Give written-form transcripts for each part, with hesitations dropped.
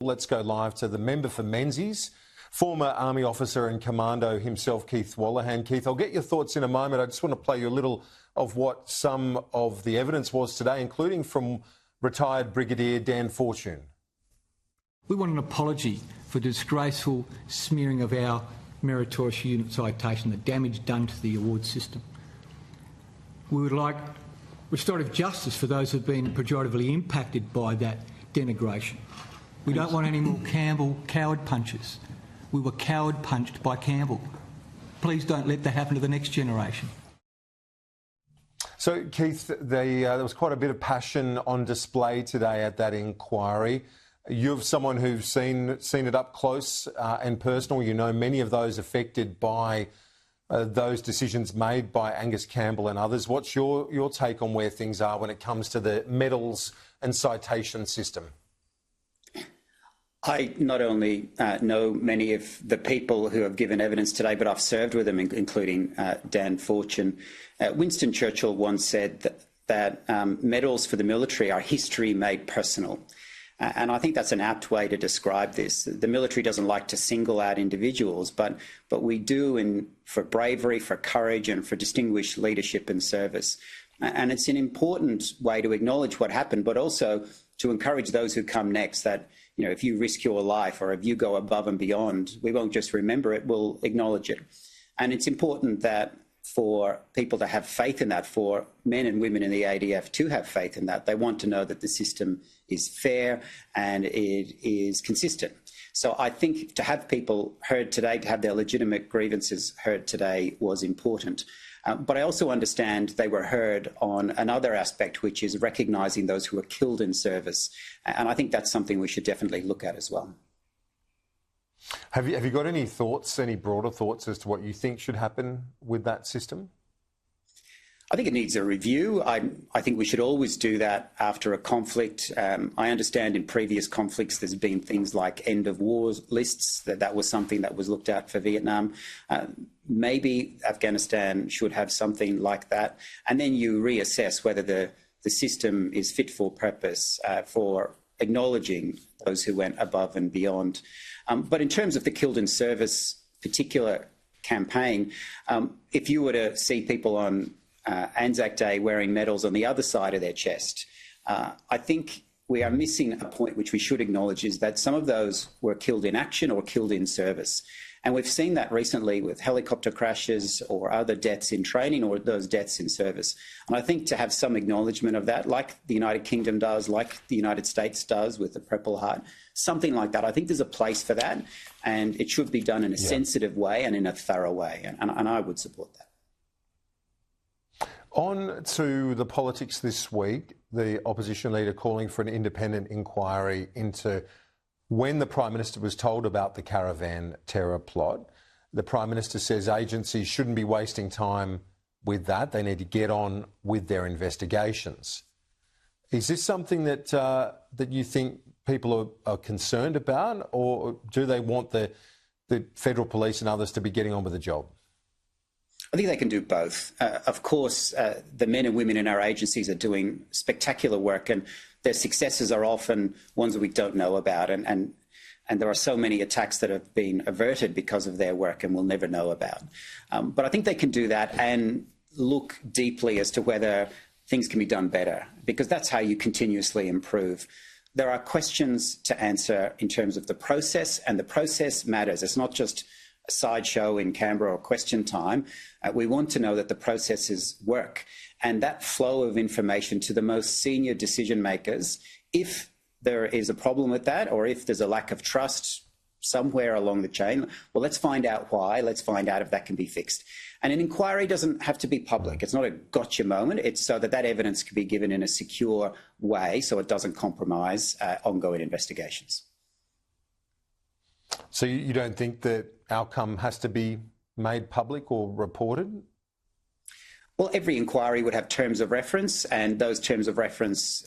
Let's go live to the member for Menzies, former Army officer and commando himself, Keith Wolahan. Keith, I'll get your thoughts in a moment. I just want to play you a little of what some of the evidence was today, including from retired Brigadier Dan Fortune. We want an apology for the disgraceful smearing of our meritorious unit citation, the damage done to the award system. We would like restorative justice for those who have been pejoratively impacted by that denigration. We don't want any more Campbell coward punches. We were coward punched by Campbell. Please don't let that happen to the next generation. So, Keith, there was quite a bit of passion on display today at that inquiry. You're someone who's seen it up close and personal. You know many of those affected by those decisions made by Angus Campbell and others. What's your take on where things are when it comes to the medals and citation system? I not only know many of the people who have given evidence today, but I've served with them, including Dan Fortune. Winston Churchill once said that medals for the military are history made personal. And I think that's an apt way to describe this. The military doesn't like to single out individuals, but we do for bravery, for courage, and for distinguished leadership and service. And it's an important way to acknowledge what happened, but also to encourage those who come next that, you know, if you risk your life or if you go above and beyond, we won't just remember it, we'll acknowledge it. And it's important that for people to have faith in that, for men and women in the ADF to have faith in that. They want to know that the system is fair and it is consistent. So I think to have people heard today, to have their legitimate grievances heard today was important. But I also understand they were heard on another aspect, which is recognising those who were killed in service. And I think that's something we should definitely look at as well. Have you got any thoughts, any broader thoughts as to what you think should happen with that system? I think it needs a review. I think we should always do that after a conflict. I understand in previous conflicts there's been things like end of war lists, that was something that was looked at for Vietnam. Maybe Afghanistan should have something like that. And then you reassess whether the system is fit for purpose for acknowledging those who went above and beyond. But in terms of the killed in service particular campaign, if you were to see people on Anzac Day wearing medals on the other side of their chest, I think we are missing a point which we should acknowledge, is that some of those were killed in action or killed in service. And we've seen that recently with helicopter crashes or other deaths in training or those deaths in service. And I think to have some acknowledgement of that, like the United Kingdom does, like the United States does with the Purple Heart, something like that, I think there's a place for that, and it should be done in a sensitive way and in a thorough way. And I would support that. On to the politics this week, the opposition leader calling for an independent inquiry into when the Prime Minister was told about the caravan terror plot. The Prime Minister says agencies shouldn't be wasting time with that. They need to get on with their investigations. Is this something that that you think people are concerned about, or do they want the federal police and others to be getting on with the job? I think they can do both. Of course, the men and women in our agencies are doing spectacular work, and their successes are often ones that we don't know about. And there are so many attacks that have been averted because of their work and we'll never know about. But I think they can do that and look deeply as to whether things can be done better, because that's how you continuously improve. There are questions to answer in terms of the process, and the process matters. It's not just a sideshow in Canberra or question time. We want to know that the processes work, and that flow of information to the most senior decision makers. If there is a problem with that, or if there's a lack of trust somewhere along the chain, well, let's find out why. Let's find out if that can be fixed. And an inquiry doesn't have to be public. It's not a gotcha moment. It's so that evidence can be given in a secure way so it doesn't compromise ongoing investigations. So you don't think that outcome has to be made public or reported? Well, every inquiry would have terms of reference, and those terms of reference,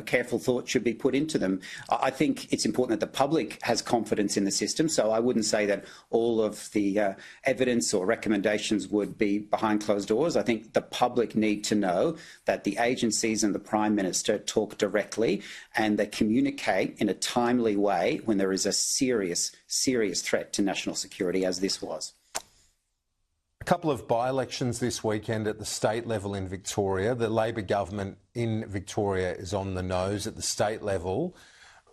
careful thought should be put into them. I think it's important that the public has confidence in the system, so I wouldn't say that all of the evidence or recommendations would be behind closed doors. I think the public need to know that the agencies and the Prime Minister talk directly and they communicate in a timely way when there is a serious threat to national security, as this was. A couple of by-elections this weekend at the state level in Victoria. The Labor government in Victoria is on the nose at the state level.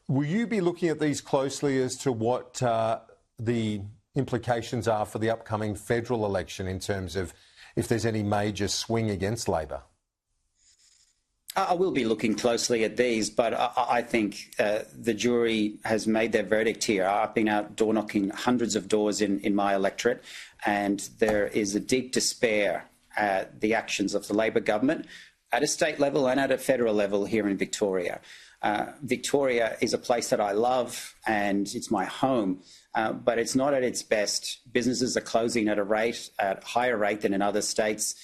Will you be looking at these closely as to what the implications are for the upcoming federal election in terms of if there's any major swing against Labor? I will be looking closely at these, but I think the jury has made their verdict here. I've been out door knocking hundreds of doors in my electorate, and there is a deep despair at the actions of the Labor government at a state level and at a federal level here in Victoria. Victoria is a place that I love and it's my home, but it's not at its best. Businesses are closing at a higher rate than in other states.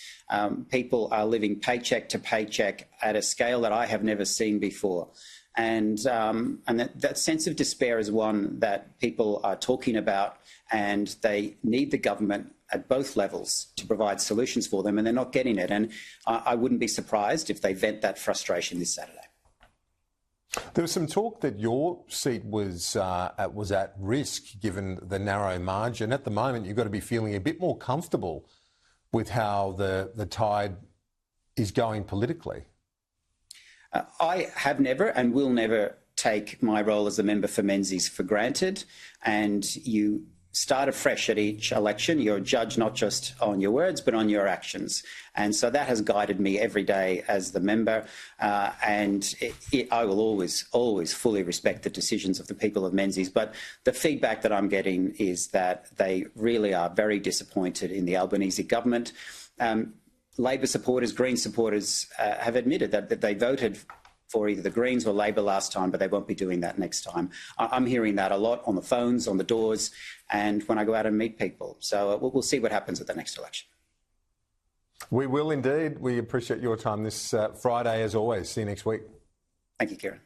People are living paycheck to paycheck at a scale that I have never seen before. And that sense of despair is one that people are talking about, and they need the government at both levels to provide solutions for them, and they're not getting it. And I wouldn't be surprised if they vent that frustration this Saturday. There was some talk that your seat was at risk given the narrow margin. At the moment, you've got to be feeling a bit more comfortable with how the tide is going politically. I have never and will never take my role as a member for Menzies for granted, and you start afresh at each election. You're judged not just on your words but on your actions, and so that has guided me every day as the member, and I will always fully respect the decisions of the people of Menzies. But the feedback that I'm getting is that they really are very disappointed in the Albanese government. Labor supporters, Green supporters have admitted that they voted for either the Greens or Labor last time, but they won't be doing that next time. I'm hearing that a lot on the phones, on the doors, and when I go out and meet people. So we'll see what happens at the next election. We will indeed. We appreciate your time this Friday as always. See you next week. Thank you, Kieran.